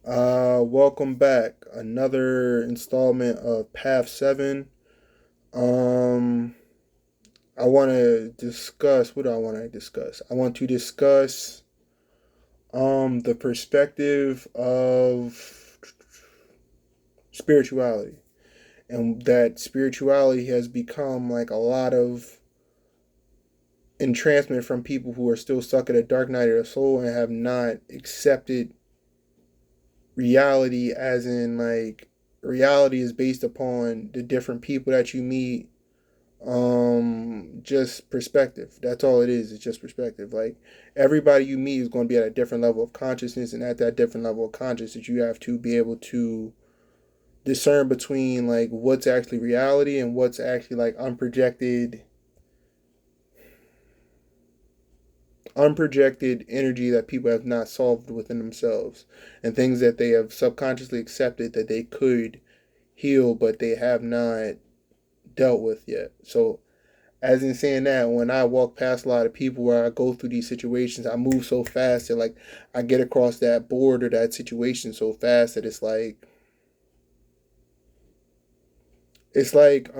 Welcome back. Another installment of Path 7. Um, I want to discuss, what do I want to discuss? I want to discuss, the perspective of spirituality. And that spirituality has become like a lot of entrancement from people who are still stuck at a dark night of the soul and have not accepted reality, as in like reality is based upon the different people that you meet. Just perspective, that's all it is. It's just perspective. Like, everybody you meet is going to be at a different level of consciousness, and at that different level of consciousness you have to be able to discern between like what's actually reality and what's actually like unprojected energy that people have not solved within themselves, and things that they have subconsciously accepted that they could heal but they have not dealt with yet. So, as in saying that, when I walk past a lot of people where I go through these situations, I move so fast that like I get across that board or that situation so fast that it's like it's like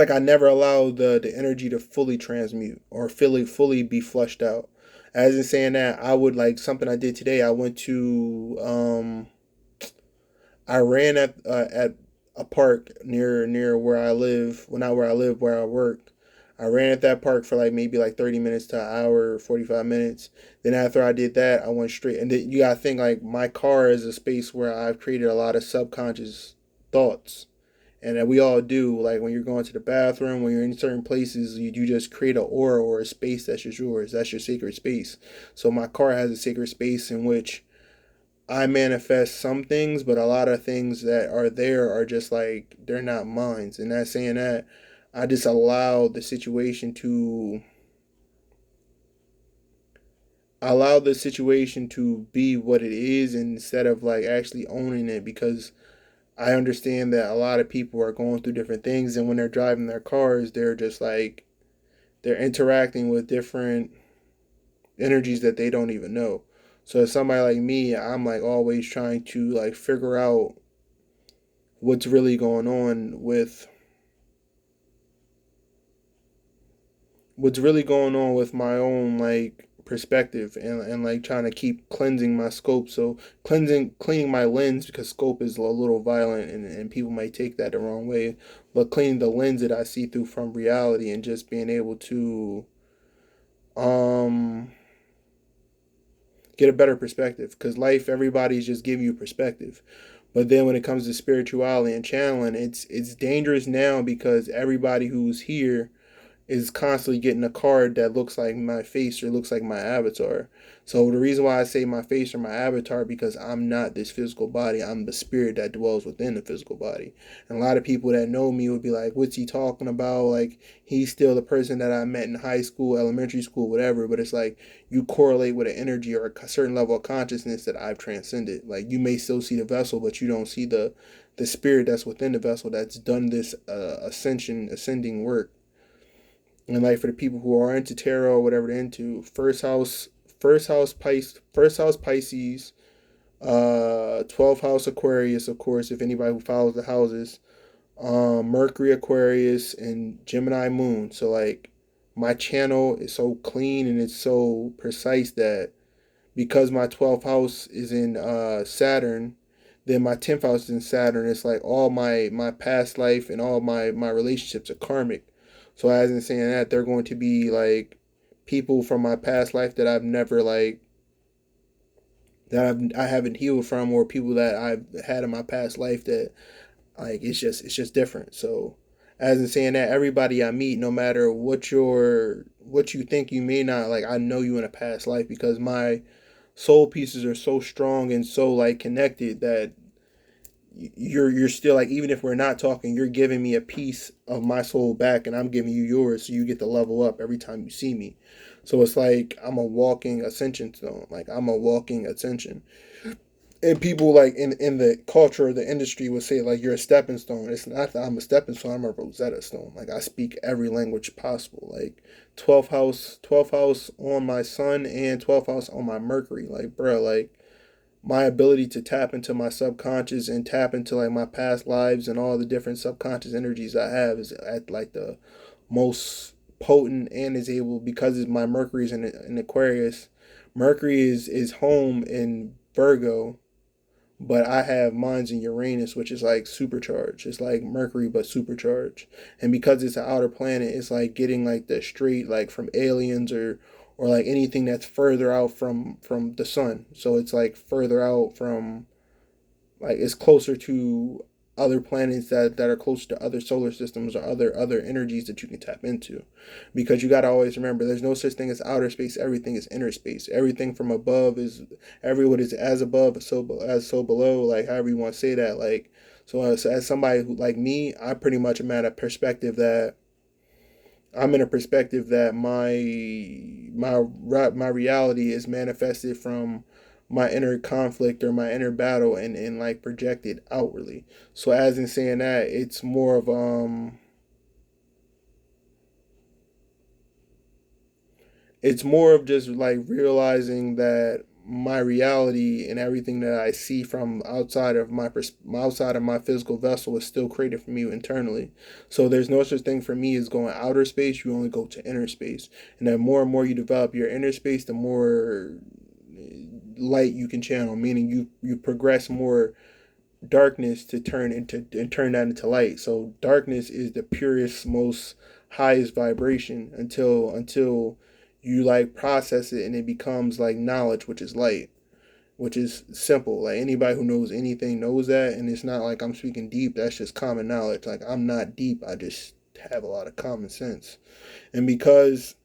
I never allow the energy to fully transmute or fully be flushed out. As in saying that, I would like something I did today. I ran at a park near where I live. Well, not where I live, where I work. I ran at that park for like maybe like 30 minutes to an hour, 45 minutes. Then after I did that, I went straight. And then you gotta think like my car is a space where I've created a lot of subconscious thoughts, and that we all do. Like when you're going to the bathroom, when you're in certain places, you just create an aura or a space that's just yours. That's your sacred space. So my car has a sacred space in which I manifest some things, but a lot of things that are there are just like they're not mine. And that's saying that I just allow the situation to be what it is instead of like actually owning it, because I understand that a lot of people are going through different things, and when they're driving their cars, they're just like they're interacting with different energies that they don't even know. So as somebody like me, I'm like always trying to like figure out what's really going on with my own like perspective, and like trying to keep cleansing my scope. So cleaning my lens, because scope is a little violent, and people might take that the wrong way, but cleaning the lens that I see through from reality, and just being able to um get a better perspective, because life, everybody's just giving you perspective. But then when it comes to spirituality and channeling, it's dangerous now, because everybody who's here is constantly getting a card that looks like my face or looks like my avatar. So the reason why I say my face or my avatar, because I'm not this physical body. I'm the spirit that dwells within the physical body. And a lot of people that know me would be like, "What's he talking about? Like, he's still the person that I met in high school, elementary school, whatever." But it's like you correlate with an energy or a certain level of consciousness that I've transcended. Like, you may still see the vessel, but you don't see the spirit that's within the vessel that's done this ascending work. And like for the people who are into tarot or whatever they're into, first house Pisces, 12th house Aquarius, of course, if anybody who follows the houses, Mercury Aquarius, and Gemini Moon. So like my channel is so clean and it's so precise that because my 12th house is in Saturn, then my 10th house is in Saturn. It's like all my past life and all my relationships are karmic. So as in saying that, they're going to be like people from my past life that I've never like I haven't healed from, or people that I've had in my past life that like it's just different. So as in saying that, everybody I meet, no matter what you think, you may not like, I know you in a past life, because my soul pieces are so strong and so like connected that you're still like, even if we're not talking, you're giving me a piece of my soul back and I'm giving you yours, so you get to level up every time you see me. So it's like I'm a walking ascension stone. Like I'm a walking ascension. And people like in the culture of the industry would say like you're a stepping stone. It's not that I'm a stepping stone. I'm a Rosetta Stone. Like I speak every language possible. Like 12th house on my sun and 12th house on my Mercury. Like bro, like my ability to tap into my subconscious and tap into like my past lives and all the different subconscious energies I have is at like the most potent and is able because it's my Mercury's in Aquarius. Mercury is home in Virgo, but I have mines in Uranus, which is like supercharged. It's like Mercury, but supercharged. And because it's an outer planet, it's like getting like the straight like from aliens or like anything that's further out from the sun. So it's like further out from like it's closer to other planets that are closer to other solar systems or other energies that you can tap into, because you got to always remember there's no such thing as outer space. Everything is inner space. Everything from above is everyone is as above so below, like however you want to say that. Like so as somebody who like me, I pretty much am at a perspective that I'm in a perspective that my reality is manifested from my inner conflict or my inner battle and like projected outwardly. So as in saying that, it's more of just like realizing that my reality and everything that I see from outside of my physical vessel is still created from you internally. So there's no such thing for me as going outer space. You only go to inner space, and the more and more you develop your inner space, the more light you can channel. Meaning you progress more darkness to turn that into light. So darkness is the purest, most highest vibration until you like process it and it becomes like knowledge, which is light, which is simple. Like anybody who knows anything knows that, and it's not like I'm speaking deep. That's just common knowledge. Like I'm not deep. I just have a lot of common sense, and because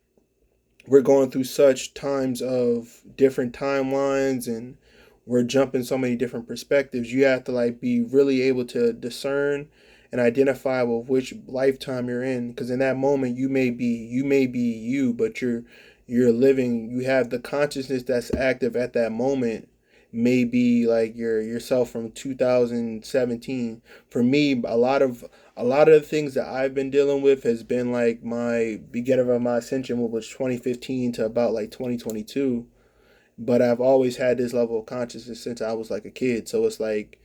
we're going through such times of different timelines and we're jumping so many different perspectives, you have to like be really able to discern and identify with which lifetime you're in, because in that moment you may be you, but you're living, you have the consciousness that's active at that moment may be like yourself from 2017. For me, a lot of the things that I've been dealing with has been like my beginning of my ascension, which was 2015 to about like 2022. But I've always had this level of consciousness since I was like a kid. So it's like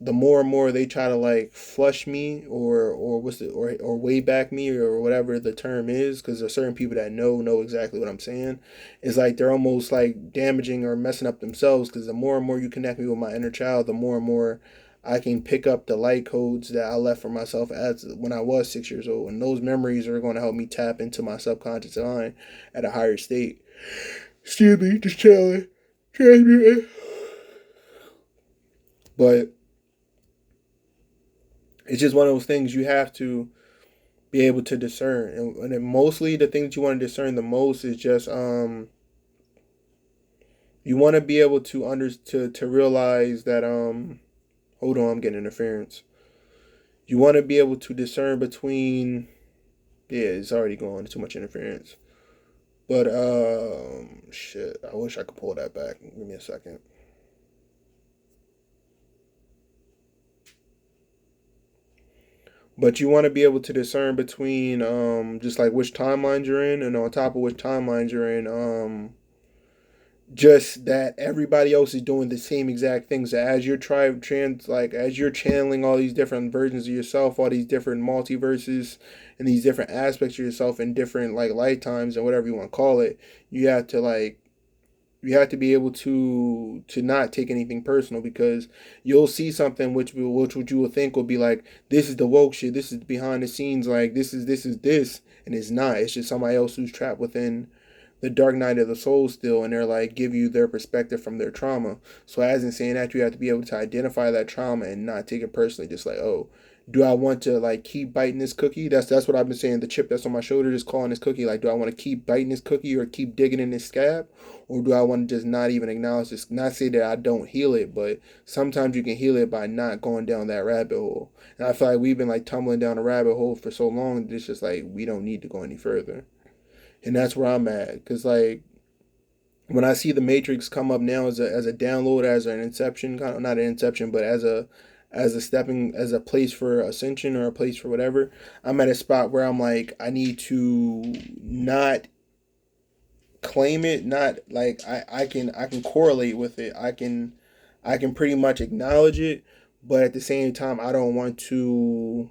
the more and more they try to like flush me or what's it or way back me or whatever the term is, because there's certain people that know exactly what I'm saying. It's like they're almost like damaging or messing up themselves, because the more and more you connect me with my inner child, the more and more I can pick up the light codes that I left for myself as when I was 6 years old, and those memories are going to help me tap into my subconscious mind at a higher state. Excuse me, just chilling, transmuting. But it's just one of those things you have to be able to discern, and then mostly the thing that you want to discern the most is just you want to be able to realize that hold on, I'm getting interference. You want to be able to discern between, yeah, it's already going too much interference. But shit, I wish I could pull that back. Give me a second. But you want to be able to discern between just like which timelines you're in, and on top of which timelines you're in, just that everybody else is doing the same exact things. So as you're as you're channeling all these different versions of yourself, all these different multiverses and these different aspects of yourself in different like lifetimes and whatever you want to call it, you have to like you have to be able to not take anything personal, because you'll see something which you will think will be like, this is the woke shit, this is behind the scenes, like this, and it's not. It's just somebody else who's trapped within the dark night of the soul still, and they're like give you their perspective from their trauma. So as in saying that, you have to be able to identify that trauma and not take it personally. Just like, oh, do I want to like keep biting this cookie? That's what I've been saying. The chip that's on my shoulder, just calling this cookie. Like, do I want to keep biting this cookie or keep digging in this scab, or do I want to just not even acknowledge this? Not say that I don't heal it, but sometimes you can heal it by not going down that rabbit hole. And I feel like we've been like tumbling down a rabbit hole for so long that it's just like we don't need to go any further. And that's where I'm at, because like when I see the Matrix come up now as a download, as an inception, kind of not an inception, but as a stepping, as a place for ascension or a place for whatever, I'm at a spot where I'm like, I need to not claim it, not like I can correlate with it. I can pretty much acknowledge it, but at the same time I don't want to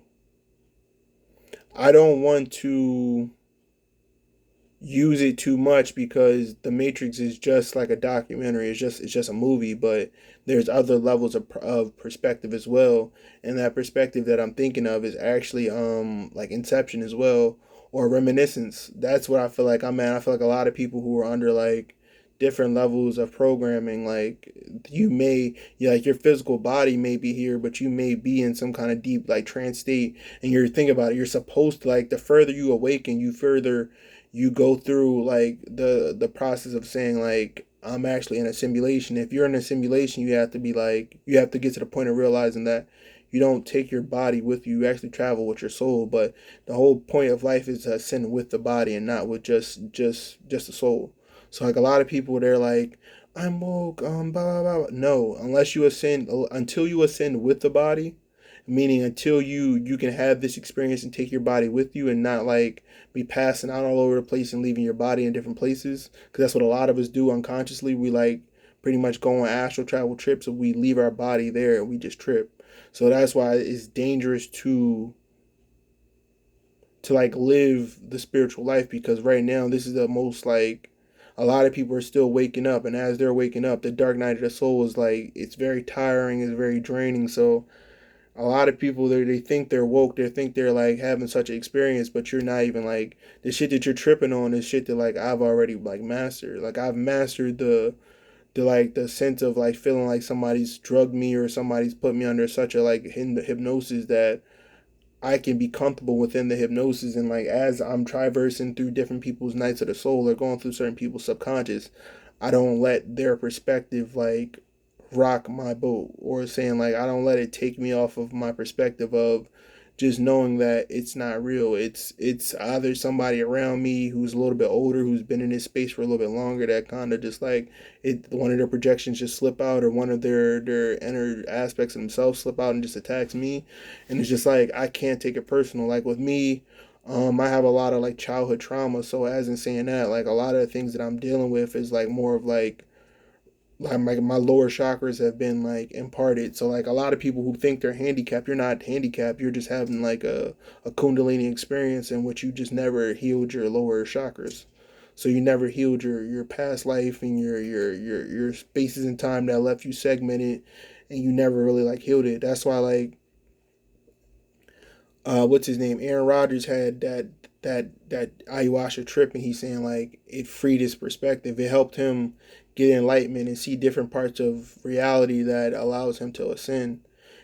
use it too much because the Matrix is just like a documentary. It's just a movie, but there's other levels of perspective as well. And that perspective that I'm thinking of is actually like Inception as well, or Reminiscence. That's what I feel like I'm at. I feel like a lot of people who are under like different levels of programming, like you may, yeah, like your physical body may be here, but you may be in some kind of deep like trance state, and you're thinking about it, you're supposed to, like, the further you awaken, you further you go through like the process of saying like, I'm actually in a simulation. If you're in a simulation, you have to be like, you have to get to the point of realizing that you don't take your body with you. You actually travel with your soul. But the whole point of life is to ascend with the body and not with just the soul. So like a lot of people, they're like, I'm woke, blah blah blah. No, unless you ascend, until you ascend with the body, meaning until you can have this experience and take your body with you and not like be passing out all over the place and leaving your body in different places, because that's what a lot of us do unconsciously. We like pretty much go on astral travel trips and we leave our body there and we just trip. So that's why it's dangerous to like live the spiritual life, because right now this is the most like, a lot of people are still waking up, and as they're waking up, the dark night of the soul is like, it's very tiring, it's very draining. So a lot of people, they think they're woke, they think they're like having such an experience, but you're not even like, the shit that you're tripping on is shit that like I've already like mastered. Like I've mastered the like the sense of like feeling like somebody's drugged me or somebody's put me under such a like hypnosis that I can be comfortable within the hypnosis, and like as I'm traversing through different people's nights of the soul or going through certain people's subconscious, I don't let their perspective like rock my boat, or saying like I don't let it take me off of my perspective of just knowing that it's not real. It's either somebody around me who's a little bit older, who's been in this space for a little bit longer, that kind of just like, it, one of their projections just slip out, or one of their inner aspects of themselves slip out and just attacks me. And it's just like I can't take it personal. Like with me, I have a lot of like childhood trauma. So as in saying that, like a lot of the things that I'm dealing with is like more of like my lower chakras have been like imparted. So like a lot of people who think they're handicapped, you're not handicapped. You're just having like a kundalini experience in which you just never healed your lower chakras. So you never healed your past life and your spaces in time that left you segmented, and you never really like healed it. That's why like what's his name? Aaron Rodgers had that ayahuasca trip, and he's saying like it freed his perspective. It helped him get enlightenment and see different parts of reality that allows him to ascend.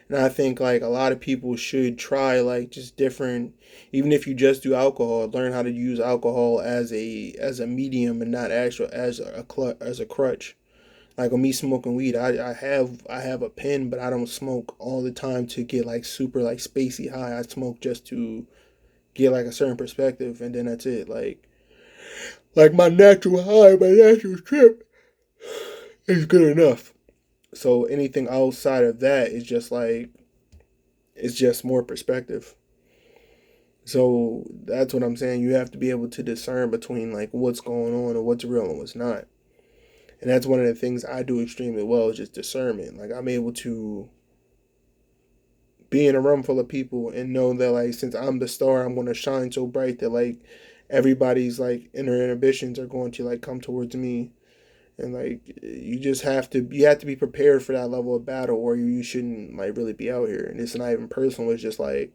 And I think like a lot of people should try like just different, even if you just do alcohol, learn how to use alcohol as a medium and not actual as a crutch. Like with me smoking weed, I have a pen, but I don't smoke all the time to get like super like spacey high. I smoke just to get like a certain perspective, and then that's it. Like my natural high, my natural trip is good enough. So anything outside of that is just like, it's just more perspective. So that's what I'm saying. You have to be able to discern between like what's going on and what's real and what's not. And that's one of the things I do extremely well, is just discernment. Like I'm able to be in a room full of people and know that like since I'm the star, I'm gonna shine so bright that like everybody's like inner inhibitions are going to like come towards me. And like you have to be prepared for that level of battle, or you shouldn't like really be out here. And it's not even personal, it's just like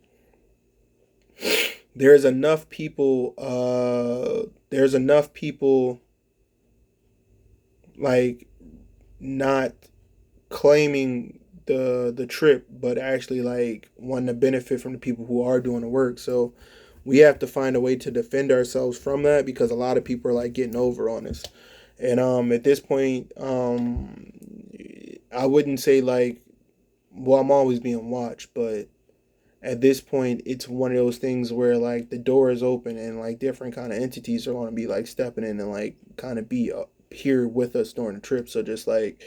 there's enough people there's enough people like not claiming the trip, but actually like wanting to benefit from the people who are doing the work. So we have to find a way to defend ourselves from that, because a lot of people are like getting over on us. And at this point, I wouldn't say like, well, I'm always being watched, but at this point it's one of those things where like the door is open and like different kind of entities are going to be like stepping in and like kind of be here with us during the trip. So just like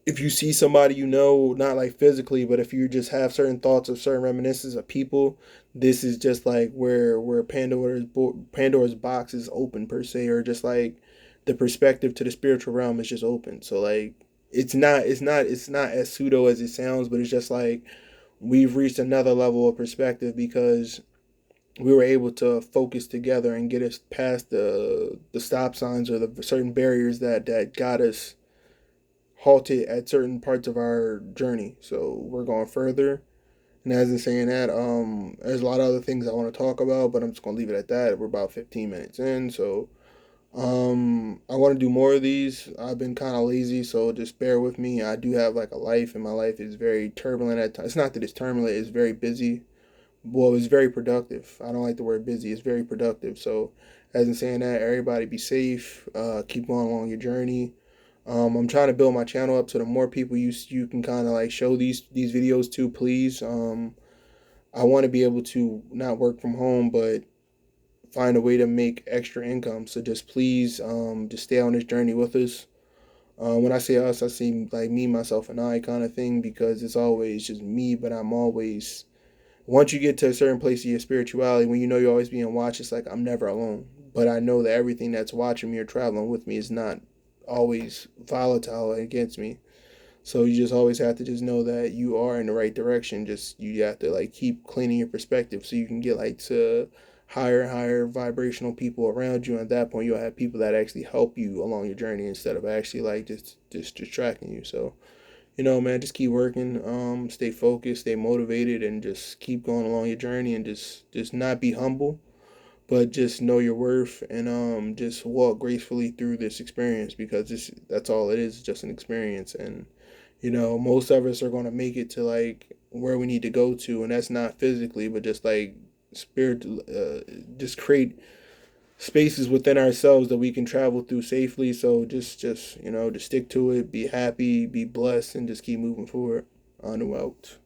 if you see somebody you know, not like physically, but if you just have certain thoughts of certain reminiscences of people, this is just like where Pandora's box is open per se, or just like the perspective to the spiritual realm is just open. So like it's not as pseudo as it sounds, but it's just like we've reached another level of perspective because we were able to focus together and get us past the stop signs or the certain barriers that got us halted at certain parts of our journey. So we're going further. And as in saying that, there's a lot of other things I want to talk about, but I'm just gonna leave it at that. We're about 15 minutes in, so I want to do more of these. I've been kind of lazy, so just bear with me. I do have like a life, and my life is very turbulent at times. It's not that it's turbulent; it's very busy. Well, it's very productive. I don't like the word busy. It's very productive. So, as in saying that, everybody be safe. Keep going along your journey. I'm trying to build my channel up so the more people you can kind of like show these videos to, please. I want to be able to not work from home, but find a way to make extra income. So just please, just stay on this journey with us. When I say us, I see like me, myself, and I kind of thing because it's always just me, but I'm always once you get to a certain place of your spirituality, when you know you're always being watched, it's like I'm never alone. But I know that everything that's watching me or traveling with me is not always volatile against me. So you just always have to just know that you are in the right direction. Just you have to like keep cleaning your perspective so you can get like to higher and higher vibrational people around you. And at that point, you'll have people that actually help you along your journey instead of actually like just distracting you. So man, just keep working, stay focused, stay motivated, and just keep going along your journey, and just not be humble, but just know your worth, and just walk gracefully through this experience because that's all it is, just an experience. And most of us are going to make it to like where we need to go to, and that's not physically, but just like spirit, just create spaces within ourselves that we can travel through safely. So just stick to it, be happy, be blessed, and just keep moving forward. On and out.